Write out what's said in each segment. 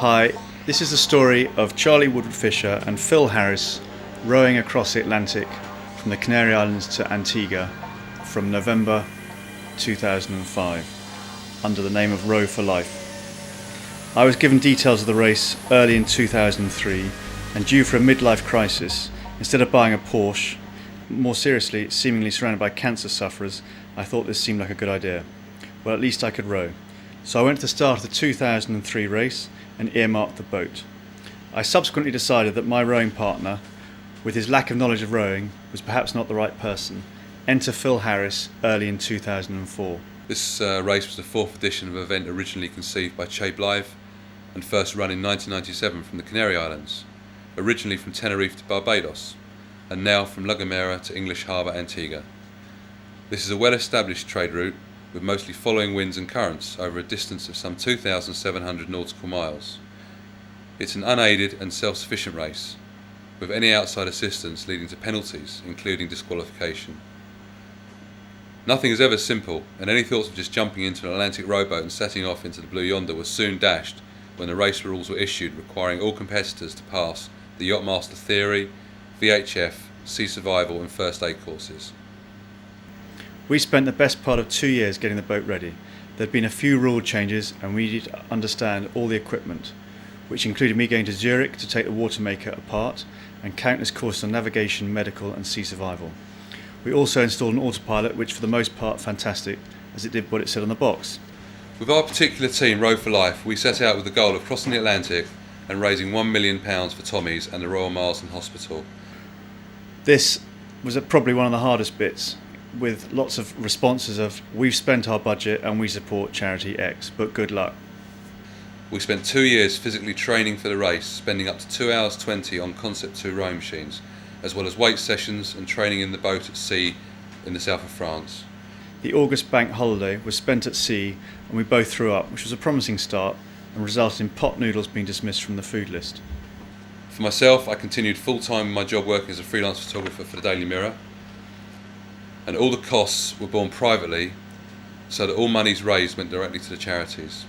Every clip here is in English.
Hi, this is the story of Charlie Woodward Fisher and Phil Harris rowing across the Atlantic from the Canary Islands to Antigua from November 2005 under the name of Row for Life. I was given details of the race early in 2003 and due for a midlife crisis, instead of buying a Porsche, more seriously, seemingly surrounded by cancer sufferers, I thought this seemed like a good idea. Well, at least I could row. So I went to the start of the 2003 race and earmarked the boat. I subsequently decided that my rowing partner, with his lack of knowledge of rowing, was perhaps not the right person. Enter Phil Harris early in 2004. This race was the fourth edition of an event originally conceived by Che Blythe and first run in 1997 from the Canary Islands, originally from Tenerife to Barbados, and now from Gomera to English Harbour, Antigua. This is a well-established trade route with mostly following winds and currents over a distance of some 2,700 nautical miles. It's an unaided and self-sufficient race, with any outside assistance leading to penalties, including disqualification. Nothing is ever simple, and any thoughts of just jumping into an Atlantic rowboat and setting off into the blue yonder were soon dashed when the race rules were issued requiring all competitors to pass the Yachtmaster Theory, VHF, Sea Survival and First Aid courses. We spent the best part of 2 years getting the boat ready. There'd been a few rule changes and we needed to understand all the equipment, which included me going to Zurich to take the watermaker apart and countless courses on navigation, medical and sea survival. We also installed an autopilot, which for the most part fantastic, as it did what it said on the box. With our particular team, Row for Life, we set out with the goal of crossing the Atlantic and raising £1 million for Tommy's and the Royal Marsden Hospital. This was probably one of the hardest bits, with lots of responses of, we've spent our budget and we support charity X, but good luck. We spent 2 years physically training for the race, spending up to 2 hours 20 on Concept 2 rowing machines, as well as weight sessions and training in the boat at sea in the south of France. The August bank holiday was spent at sea and we both threw up, which was a promising start and resulted in pot noodles being dismissed from the food list. For myself, I continued full-time in my job working as a freelance photographer for the Daily Mirror, and all the costs were borne privately so that all monies raised went directly to the charities.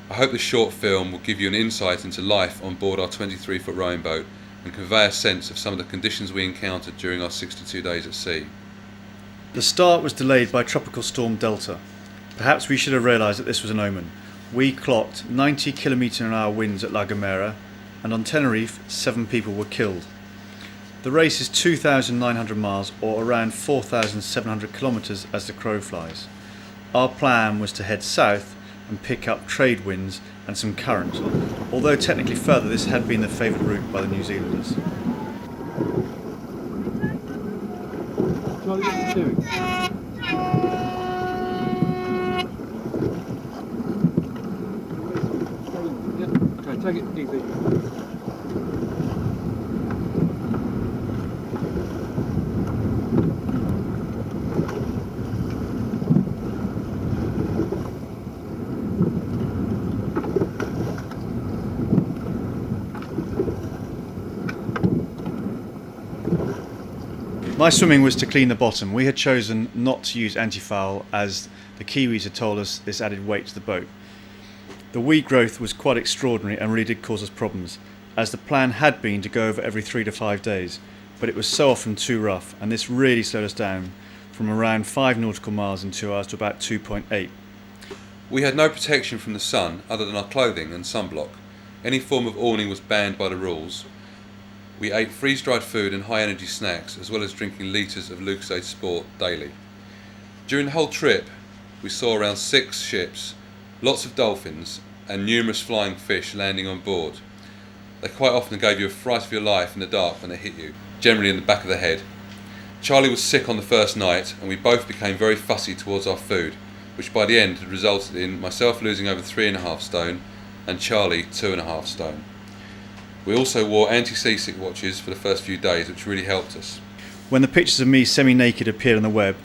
I hope this short film will give you an insight into life on board our 23-foot rowing boat and convey a sense of some of the conditions we encountered during our 62 days at sea. The start was delayed by Tropical Storm Delta. Perhaps we should have realised that this was an omen. We clocked 90 km/h winds at La Gomera, and on Tenerife 7 people were killed. The race is 2,900 miles or around 4,700 kilometres as the crow flies. Our plan was to head south and pick up trade winds and some current, although technically further this had been the favoured route by the New Zealanders. Charlie, what are you doing? Yeah. Okay, take it easy. My swimming was to clean the bottom. We had chosen not to use anti-foul as the Kiwis had told us this added weight to the boat. The weed growth was quite extraordinary and really did cause us problems, as the plan had been to go over every 3 to 5 days, but it was so often too rough and this really slowed us down from around 5 nautical miles in 2 hours to about 2.8. We had no protection from the sun other than our clothing and sunblock. Any form of awning was banned by the rules. We ate freeze-dried food and high-energy snacks, as well as drinking litres of Lucozade Sport daily. During the whole trip, we saw around 6 ships, lots of dolphins, and numerous flying fish landing on board. They quite often gave you a fright of your life in the dark when they hit you, generally in the back of the head. Charlie was sick on the first night, and we both became very fussy towards our food, which by the end had resulted in myself losing over 3.5 stone, and Charlie 2.5 stone. We also wore anti-seasick watches for the first few days, which really helped us. When the pictures of me semi-naked appeared on the web,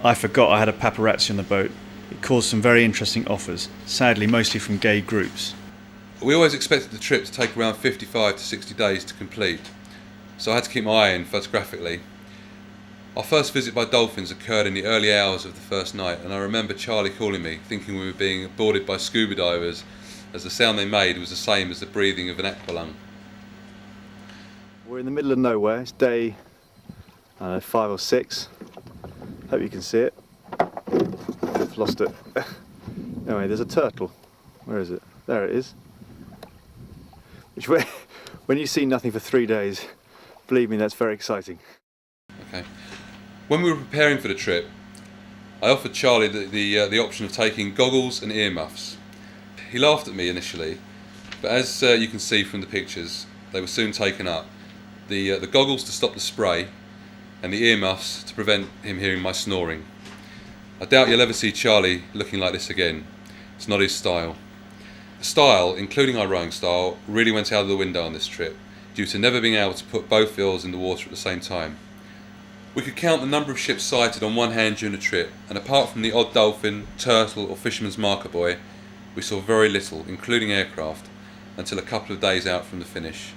I forgot I had a paparazzi on the boat. It caused some very interesting offers, sadly mostly from gay groups. We always expected the trip to take around 55 to 60 days to complete, so I had to keep my eye in photographically. Our first visit by dolphins occurred in the early hours of the first night, and I remember Charlie calling me, thinking we were being boarded by scuba divers as the sound they made was the same as the breathing of an aqualung. We're in the middle of nowhere. It's day 5 or 6. Hope you can see it. I've lost it. Anyway, there's a turtle. Where is it? There it is. Which, when you see nothing for 3 days, believe me, that's very exciting. Okay. When we were preparing for the trip, I offered Charlie the option of taking goggles and earmuffs. He laughed at me initially, but as you can see from the pictures, they were soon taken up. The goggles to stop the spray, and the earmuffs to prevent him hearing my snoring. I doubt you'll ever see Charlie looking like this again. It's not his style. The style, including our rowing style, really went out of the window on this trip, due to never being able to put both eels in the water at the same time. We could count the number of ships sighted on one hand during the trip, and apart from the odd dolphin, turtle or fisherman's marker buoy, we saw very little, including aircraft, until a couple of days out from the finish.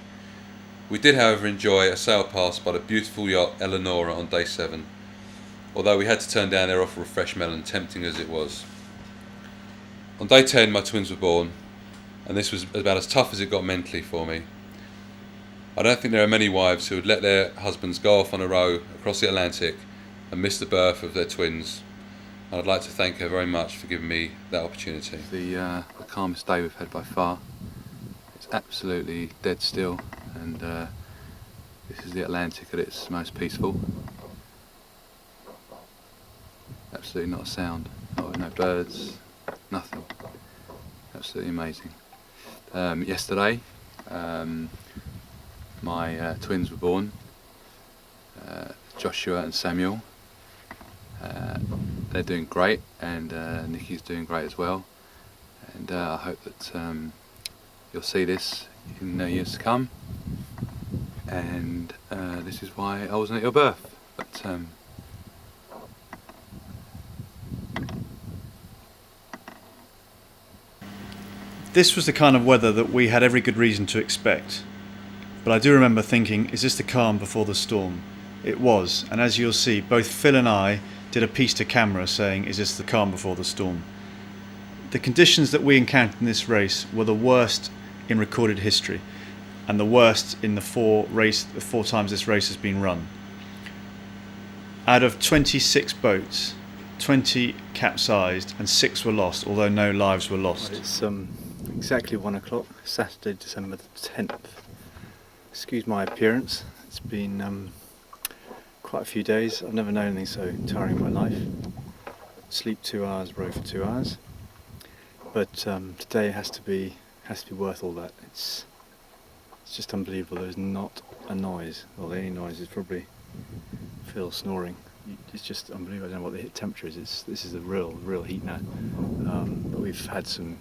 We did, however, enjoy a sail past by the beautiful yacht Eleonora on day 7, although we had to turn down their offer of fresh melon, tempting as it was. On day 10 my twins were born, and this was about as tough as it got mentally for me. I don't think there are many wives who would let their husbands go off on a row across the Atlantic and miss the birth of their twins, and I'd like to thank her very much for giving me that opportunity. The calmest day we've had by far. It's absolutely dead still, and this is the Atlantic at its most peaceful. Absolutely not a sound, no birds, nothing. Absolutely amazing. Yesterday, my twins were born, Joshua and Samuel. They're doing great, and Nikki's doing great as well. And I hope that you'll see this in years to come. And this is why I wasn't at your birth. But This was the kind of weather that we had every good reason to expect. But I do remember thinking, is this the calm before the storm? It was, and as you'll see, both Phil and I did a piece to camera saying, is this the calm before the storm? The conditions that we encountered in this race were the worst in recorded history, and the worst in the four times this race has been run. Out of 26 boats, 20 capsized and 6 were lost, although no lives were lost. It's exactly 1 o'clock, Saturday, December the 10th. Excuse my appearance, it's been quite a few days. I've never known anything so tiring in my life. Sleep 2 hours, row for 2 hours. But today has to be worth all that. It's just unbelievable. There's not a noise. Well, the only noise is probably Phil snoring. It's just unbelievable. I don't know what the temperature is. This is a real heat now. But we've had some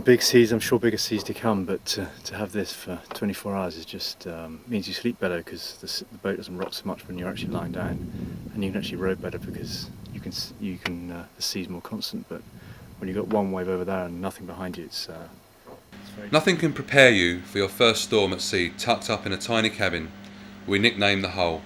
big seas. I'm sure bigger seas to come. But to have this for 24 hours is just means you sleep better, because the boat doesn't rock so much when you're actually lying down, and you can actually row better because the sea's more constant. But when you've got one wave over there and nothing behind you, it's very... Nothing can prepare you for your first storm at sea, tucked up in a tiny cabin we nicknamed the Hull.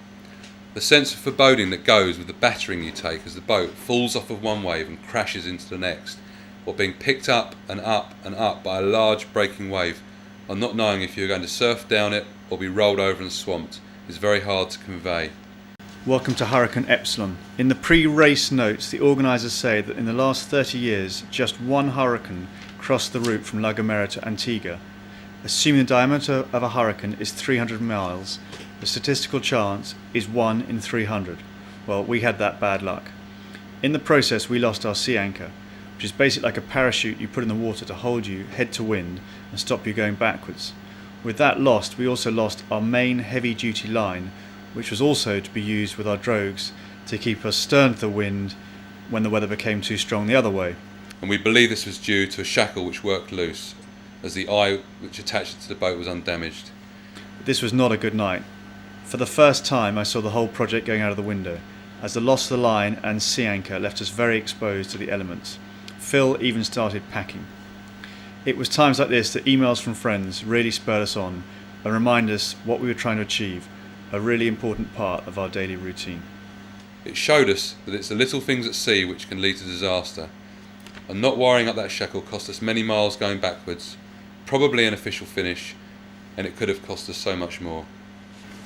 The sense of foreboding that goes with the battering you take as the boat falls off of one wave and crashes into the next, or being picked up and up and up by a large breaking wave, or not knowing if you're going to surf down it or be rolled over and swamped, is very hard to convey. Welcome to Hurricane Epsilon. In the pre-race notes, the organisers say that in the last 30 years, just one hurricane crossed the route from La Gomera to Antigua. Assuming the diameter of a hurricane is 300 miles, the statistical chance is 1 in 300. Well, we had that bad luck. In the process, we lost our sea anchor, which is basically like a parachute you put in the water to hold you head to wind and stop you going backwards. With that lost, we also lost our main heavy-duty line, which was also to be used with our drogues to keep us stern to the wind when the weather became too strong the other way. And we believe this was due to a shackle which worked loose, as the eye which attached it to the boat was undamaged. This was not a good night. For the first time I saw the whole project going out of the window, as the loss of the line and sea anchor left us very exposed to the elements. Phil even started packing. It was times like this that emails from friends really spurred us on and remind us what we were trying to achieve, a really important part of our daily routine. It showed us that it's the little things at sea which can lead to disaster. and not wiring up that shackle cost us many miles going backwards, probably an official finish, and it could have cost us so much more.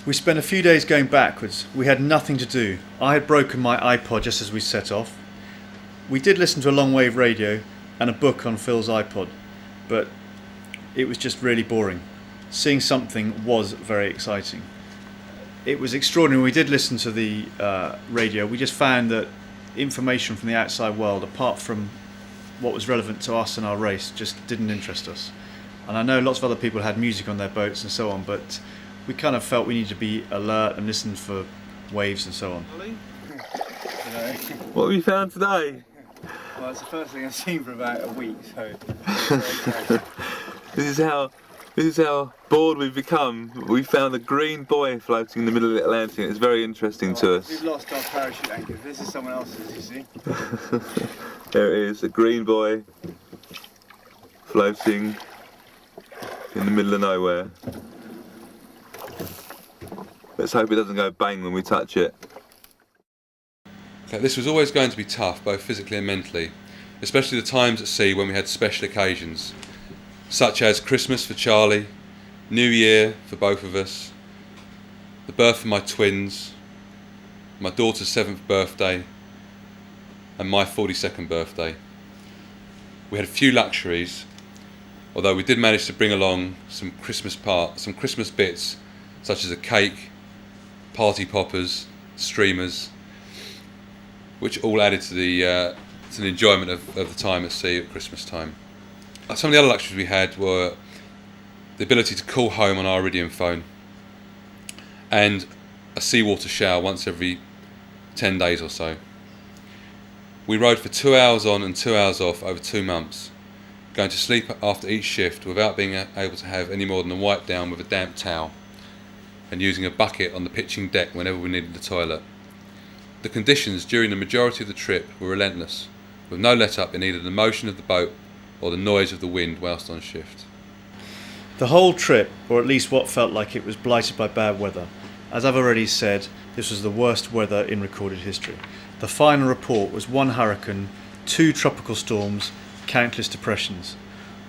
We spent a few days going backwards. We had nothing to do. I had broken my iPod just as we set off. We did listen to a long wave radio and a book on Phil's iPod, but it was just really boring. Seeing something was very exciting. It was extraordinary. We did listen to the radio. We just found that information from the outside world, apart from what was relevant to us and our race, just didn't interest us. And I know lots of other people had music on their boats and so on, but we kind of felt we needed to be alert and listen for waves and so on. What have you found today? Well, it's the first thing I've seen for about a week, so... This is how bored we've become. We found a green buoy floating in the middle of the Atlantic. It's very interesting to us. We've lost our parachute anchors. This is someone else's, you see. There it is, a green buoy floating in the middle of nowhere. Let's hope it doesn't go bang when we touch it. Okay, this was always going to be tough, both physically and mentally, especially the times at sea when we had special occasions, such as Christmas for Charlie, New Year for both of us, the birth of my twins, my daughter's 7th birthday, and my 42nd birthday. We had a few luxuries, although we did manage to bring along some Christmas bits, such as a cake, party poppers, streamers, which all added to the enjoyment of the time at sea at Christmas time. Some of the other luxuries we had were the ability to call home on our Iridium phone and a seawater shower once every 10 days or so. We rode for 2 hours on and 2 hours off over 2 months, going to sleep after each shift without being able to have any more than a wipe down with a damp towel, and using a bucket on the pitching deck whenever we needed the toilet. The conditions during the majority of the trip were relentless, with no let-up in either the motion of the boat or the noise of the wind whilst on shift. The whole trip, or at least what felt like it, was blighted by bad weather. As I've already said, this was the worst weather in recorded history. The final report was 1 hurricane, 2 tropical storms, countless depressions.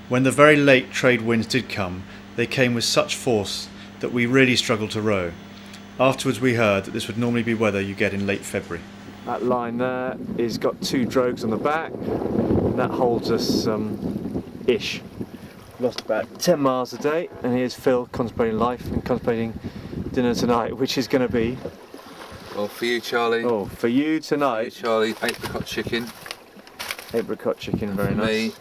When the very late trade winds did come, they came with such force that we really struggled to row. Afterwards we heard that this would normally be weather you get in late February. That line there is got 2 drogues on the back, and that holds us ish. Lost about 10 miles a day, and here's Phil contemplating life and contemplating dinner tonight, which is going to be... Well, for you, Charlie. Oh, for you tonight... Charlie, apricot chicken. Apricot chicken, very nice. Me,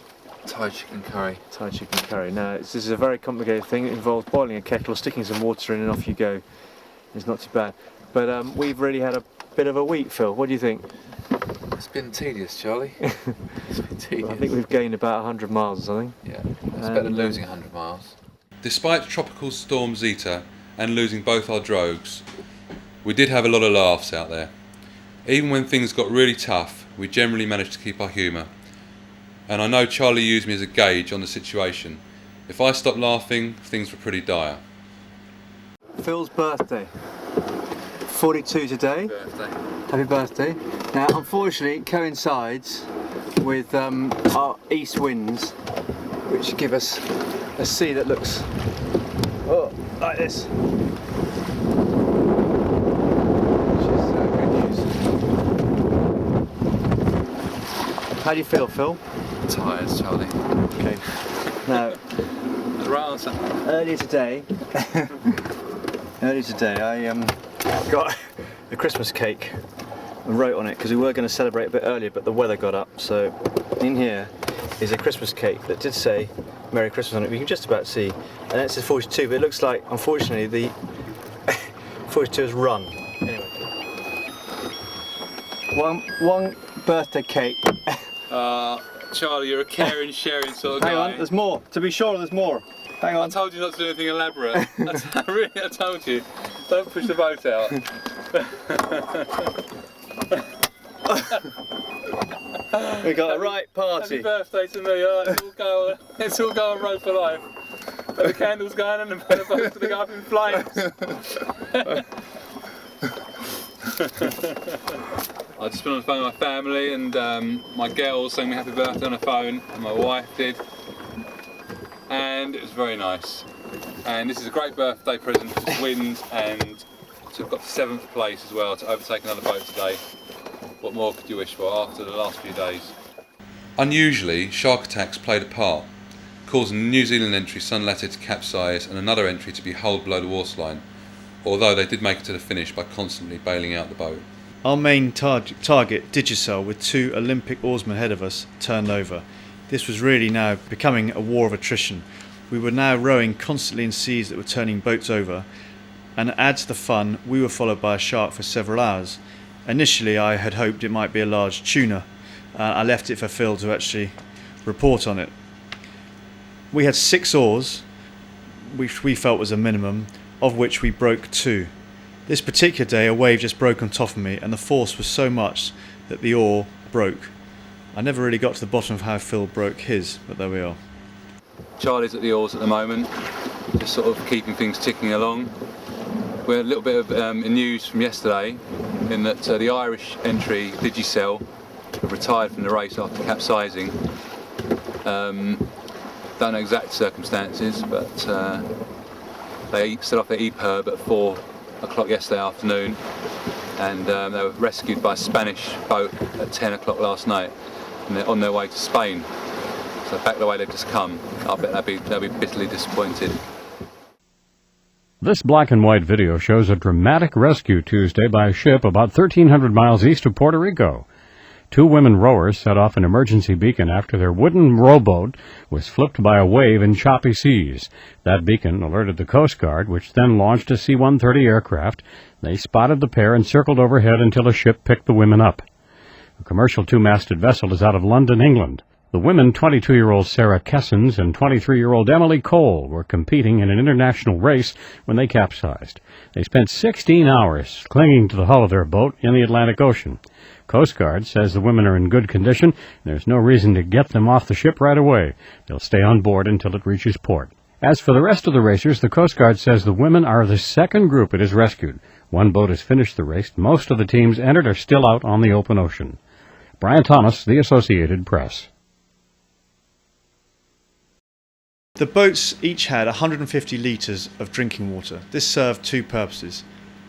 Thai chicken curry. Thai chicken curry. Now, this is a very complicated thing. It involves boiling a kettle, sticking some water in, and off you go. It's not too bad. But we've really had a bit of a week, Phil. What do you think? It's been tedious, Charlie. It's been tedious. I think we've gained about 100 miles or something. Yeah, it's better than losing 100 miles. Despite Tropical Storm Zeta and losing both our drogues, we did have a lot of laughs out there. Even when things got really tough, we generally managed to keep our humour. And I know Charlie used me as a gauge on the situation. If I stopped laughing, things were pretty dire. Phil's birthday. 42 today. Happy birthday. Now, unfortunately, it coincides with our east winds, which give us a sea that looks like this. Which is good news. How do you feel, Phil? Tired, Charlie. Okay. Now, The right answer. earlier today, I got a Christmas cake and wrote on it because we were going to celebrate a bit earlier, but the weather got up. So in here is a Christmas cake that did say Merry Christmas on it. We can just about see, and it says 42, but it looks like, unfortunately, the 42 has run. Anyway, one birthday cake. Charlie, you're a caring, sharing sort of guy. Hang on, there's more. To be sure, there's more. Hang I on. told you not to do anything elaborate. I told you. Don't push the boat out. We got a right party. Happy birthday to me. Let's all go on road for life. And the candles going and the boat's going to go up in flames. I'd just been on the phone with my family, and my girls sang me happy birthday on the phone, and my wife did, and it was very nice. And this is a great birthday present to win, and to have got to 7th place as well, to overtake another boat today. What more could you wish for after the last few days? Unusually, shark attacks played a part, causing the New Zealand entry Sunlatter to capsize and another entry to be hulled below the waterline, although they did make it to the finish by constantly bailing out the boat. Our main target, Digicel, with 2 Olympic oarsmen ahead of us, turned over. This was really now becoming a war of attrition. We were now rowing constantly in seas that were turning boats over, and to add to the fun, we were followed by a shark for several hours. Initially I had hoped it might be a large tuna. I left it for Phil to actually report on it. We had 6 oars, which we felt was a minimum, of which we broke 2. This particular day a wave just broke on top of me, and the force was so much that the oar broke. I never really got to the bottom of how Phil broke his, but there we are. Charlie's at the oars at the moment, just sort of keeping things ticking along. We had a little bit of news from yesterday, in that the Irish entry, Digicel, have retired from the race after capsizing. Don't know exact circumstances, but they set off their EPIRB at 4 o'clock yesterday afternoon, and they were rescued by a Spanish boat at 10 o'clock last night, and they're on their way to Spain. So back the way they've just come, I bet they'll be bitterly disappointed. This black and white video shows a dramatic rescue Tuesday by a ship about 1,300 miles east of Puerto Rico. 2 women rowers set off an emergency beacon after their wooden rowboat was flipped by a wave in choppy seas. That beacon alerted the Coast Guard, which then launched a C-130 aircraft. They spotted the pair and circled overhead until a ship picked the women up. A commercial 2-masted vessel is out of London, England. The women, 22-year-old Sarah Kessens and 23-year-old Emily Cole, were competing in an international race when they capsized. They spent 16 hours clinging to the hull of their boat in the Atlantic Ocean. Coast Guard says the women are in good condition, and there's no reason to get them off the ship right away. They'll stay on board until it reaches port. As for the rest of the racers, the Coast Guard says the women are the second group it has rescued. 1 boat has finished the race. Most of the teams entered are still out on the open ocean. Brian Thomas, The Associated Press. The boats each had 150 litres of drinking water. This served 2 purposes.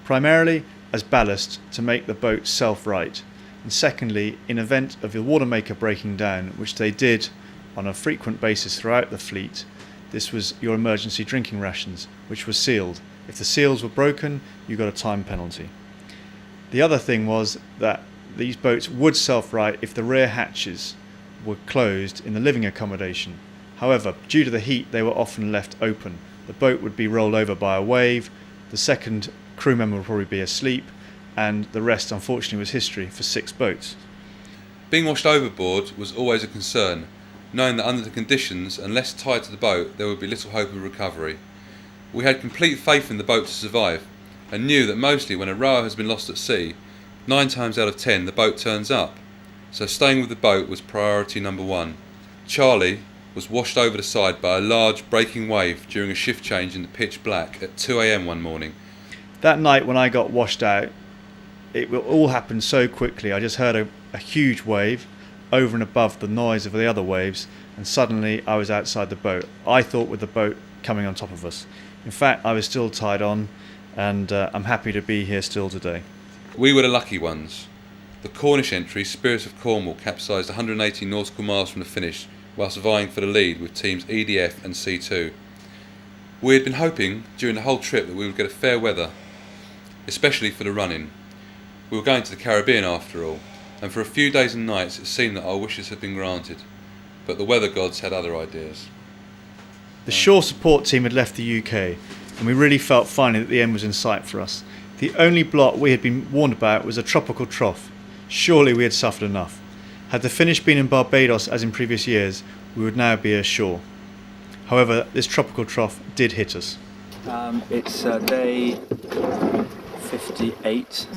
Primarily as ballast to make the boat self-right, and secondly, in event of the water maker breaking down, which they did on a frequent basis throughout the fleet, this was your emergency drinking rations, which were sealed. If the seals were broken, you got a time penalty. The other thing was that these boats would self-right if the rear hatches were closed in the living accommodation. However, due to the heat, they were often left open. The boat would be rolled over by a wave, the second crew member would probably be asleep, and the rest, unfortunately, was history for 6 boats. Being washed overboard was always a concern, knowing that under the conditions, unless tied to the boat, there would be little hope of recovery. We had complete faith in the boat to survive, and knew that mostly when a rower has been lost at sea, 9 times out of 10 the boat turns up, so staying with the boat was priority number 1. Charlie was washed over the side by a large breaking wave during a shift change in the pitch black at 2 a.m. one morning. That night when I got washed out, it all happened so quickly. I just heard a huge wave over and above the noise of the other waves, and suddenly I was outside the boat. I thought with the boat coming on top of us. In fact, I was still tied on, and I'm happy to be here still today. We were the lucky ones. The Cornish entry, Spirit of Cornwall, capsized 180 nautical miles from the finish, whilst vying for the lead with teams EDF and C2. We had been hoping during the whole trip that we would get a fair weather, especially for the run-in. We were going to the Caribbean after all, and for a few days and nights it seemed that our wishes had been granted, but the weather gods had other ideas. The shore support team had left the UK, and we really felt finally that the end was in sight for us. The only blot we had been warned about was a tropical trough. Surely we had suffered enough. Had the finish been in Barbados as in previous years, we would now be ashore. However, this tropical trough did hit us. It's day 58.